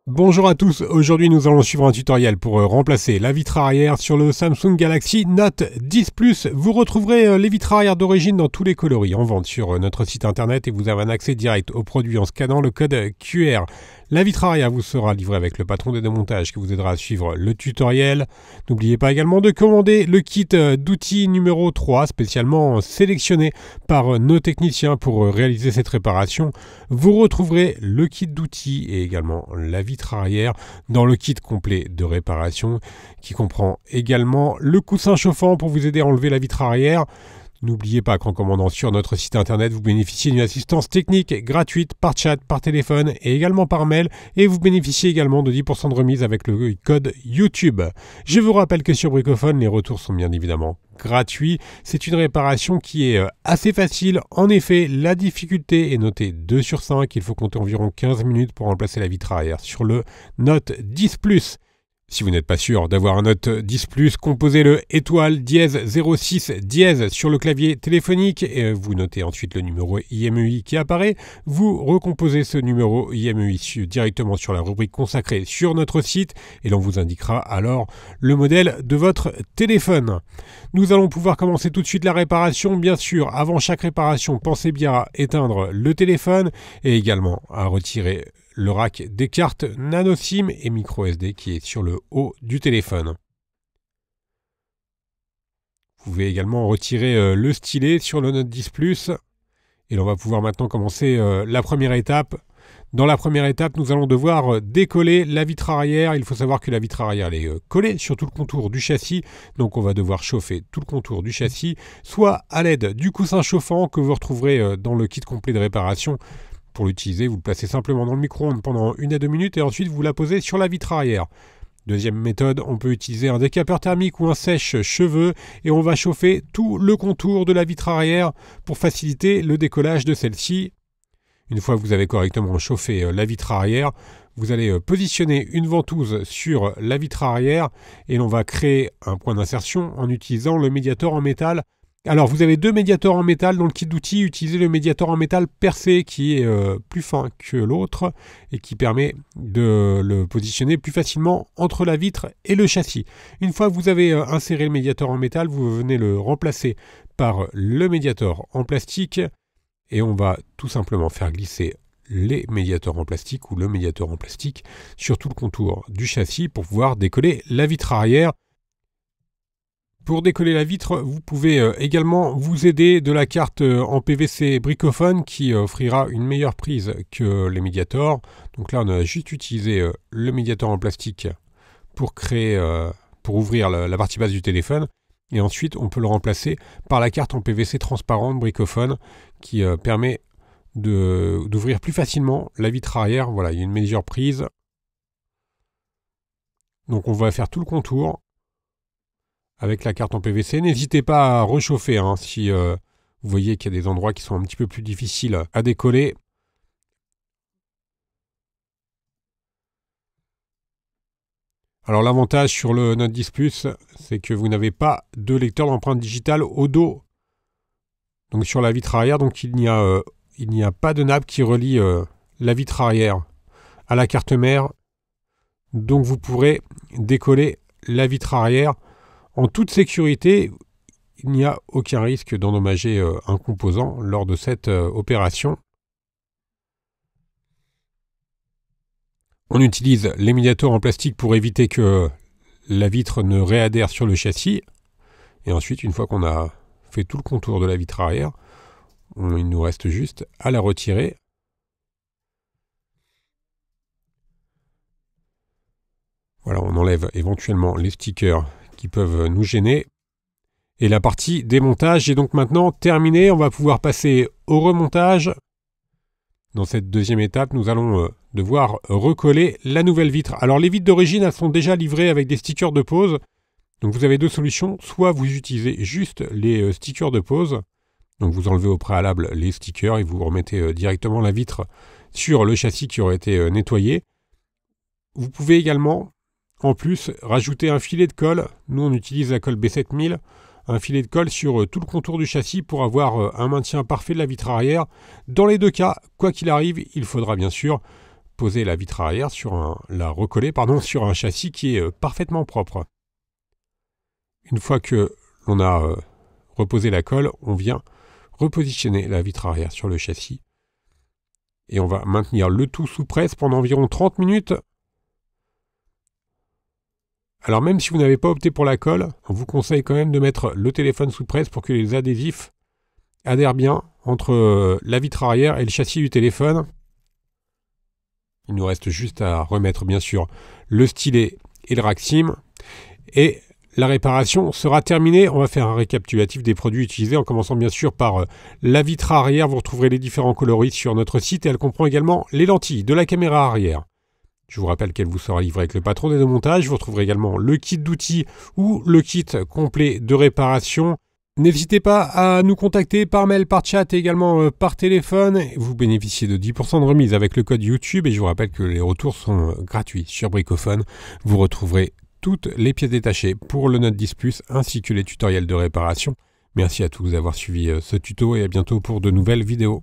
Bonjour à tous, aujourd'hui nous allons suivre un tutoriel pour remplacer la vitre arrière sur le Samsung Galaxy Note 10 Plus. Vous retrouverez les vitres arrière d'origine dans tous les coloris en vente sur notre site internet et vous avez un accès direct au produit en scannant le code QR. La vitre arrière vous sera livrée avec le patron de démontage qui vous aidera à suivre le tutoriel. N'oubliez pas également de commander le kit d'outils numéro 3 spécialement sélectionné par nos techniciens pour réaliser cette réparation. Vous retrouverez le kit d'outils et également la vitre arrière dans le kit complet de réparation qui comprend également le coussin chauffant pour vous aider à enlever la vitre arrière. N'oubliez pas qu'en commandant sur notre site internet, vous bénéficiez d'une assistance technique gratuite par chat, par téléphone et également par mail. Et vous bénéficiez également de 10% de remise avec le code YouTube. Je vous rappelle que sur Bricophone, les retours sont bien évidemment gratuits. C'est une réparation qui est assez facile. En effet, la difficulté est notée 2 sur 5. Il faut compter environ 15 minutes pour remplacer la vitre arrière sur le Note 10 Plus. Si vous n'êtes pas sûr d'avoir un Note 10 Plus, composez le étoile dièse 06 dièse sur le clavier téléphonique et vous notez ensuite le numéro IMEI qui apparaît. Vous recomposez ce numéro IMEI directement sur la rubrique consacrée sur notre site et l'on vous indiquera alors le modèle de votre téléphone. Nous allons pouvoir commencer tout de suite la réparation. Bien sûr, avant chaque réparation, pensez bien à éteindre le téléphone et également à retirer le rack des cartes nano SIM et micro SD qui est sur le haut du téléphone. Vous pouvez également retirer le stylet sur le Note 10 Plus et l'on va pouvoir maintenant commencer la première étape. Dans la première étape, nous allons devoir décoller la vitre arrière. Il faut savoir que la vitre arrière est collée sur tout le contour du châssis. Donc on va devoir chauffer tout le contour du châssis, soit à l'aide du coussin chauffant que vous retrouverez dans le kit complet de réparation. Pour l'utiliser, vous le placez simplement dans le micro-ondes pendant 1 à 2 minutes et ensuite vous la posez sur la vitre arrière. Deuxième méthode, on peut utiliser un décapeur thermique ou un sèche-cheveux et on va chauffer tout le contour de la vitre arrière pour faciliter le décollage de celle-ci. Une fois que vous avez correctement chauffé la vitre arrière, vous allez positionner une ventouse sur la vitre arrière et l'on va créer un point d'insertion en utilisant le médiator en métal. Alors, vous avez 2 médiators en métal dans le kit d'outils. Utilisez le médiator en métal percé qui est plus fin que l'autre et qui permet de le positionner plus facilement entre la vitre et le châssis. Une fois que vous avez inséré le médiator en métal, vous venez le remplacer par le médiator en plastique et on va tout simplement faire glisser les médiators en plastique ou le médiator en plastique sur tout le contour du châssis pour pouvoir décoller la vitre arrière. Pour décoller la vitre, vous pouvez également vous aider de la carte en PVC Bricophone qui offrira une meilleure prise que les médiators. Donc là, on a juste utilisé le médiator en plastique pour pour ouvrir la partie basse du téléphone. Et ensuite, on peut le remplacer par la carte en PVC transparente Bricophone qui permet d'ouvrir plus facilement la vitre arrière. Voilà, il y a une meilleure prise. Donc on va faire tout le contour avec la carte en PVC. N'hésitez pas à rechauffer si vous voyez qu'il y a des endroits qui sont un petit peu plus difficiles à décoller. Alors l'avantage sur le Note 10 Plus, c'est que vous n'avez pas de lecteur d'empreinte digitale au dos. Donc sur la vitre arrière, donc il n'y a pas de nappe qui relie la vitre arrière à la carte mère. Donc vous pourrez décoller la vitre arrière en toute sécurité. Il n'y a aucun risque d'endommager un composant lors de cette opération. On utilise les médiators en plastique pour éviter que la vitre ne réadhère sur le châssis. Et ensuite, une fois qu'on a fait tout le contour de la vitre arrière, il nous reste juste à la retirer. Voilà, on enlève éventuellement les stickers qui peuvent nous gêner. Et la partie démontage est donc maintenant terminée. On va pouvoir passer au remontage. Dans cette deuxième étape, nous allons devoir recoller la nouvelle vitre. Alors les vitres d'origine, elles sont déjà livrées avec des stickers de pose. Donc vous avez 2 solutions. Soit vous utilisez juste les stickers de pose. Donc vous enlevez au préalable les stickers et vous remettez directement la vitre sur le châssis qui aurait été nettoyé. Vous pouvez également, en plus, rajouter un filet de colle. Nous, on utilise la colle B7000. Un filet de colle sur tout le contour du châssis pour avoir un maintien parfait de la vitre arrière. Dans les 2 cas, quoi qu'il arrive, il faudra bien sûr poser la vitre arrière la recoller sur un châssis qui est parfaitement propre. Une fois que l'on a reposé la colle, on vient repositionner la vitre arrière sur le châssis. Et on va maintenir le tout sous presse pendant environ 30 minutes. Alors même si vous n'avez pas opté pour la colle, on vous conseille quand même de mettre le téléphone sous presse pour que les adhésifs adhèrent bien entre la vitre arrière et le châssis du téléphone. Il nous reste juste à remettre bien sûr le stylet et le rack SIM. Et la réparation sera terminée. On va faire un récapitulatif des produits utilisés en commençant bien sûr par la vitre arrière. Vous retrouverez les différents coloris sur notre site et elle comprend également les lentilles de la caméra arrière. Je vous rappelle qu'elle vous sera livrée avec le patron des démontages. Vous retrouverez également le kit d'outils ou le kit complet de réparation. N'hésitez pas à nous contacter par mail, par chat et également par téléphone. Vous bénéficiez de 10% de remise avec le code YouTube et je vous rappelle que les retours sont gratuits sur Bricophone. Vous retrouverez toutes les pièces détachées pour le Note 10 Plus ainsi que les tutoriels de réparation. Merci à tous d'avoir suivi ce tuto et à bientôt pour de nouvelles vidéos.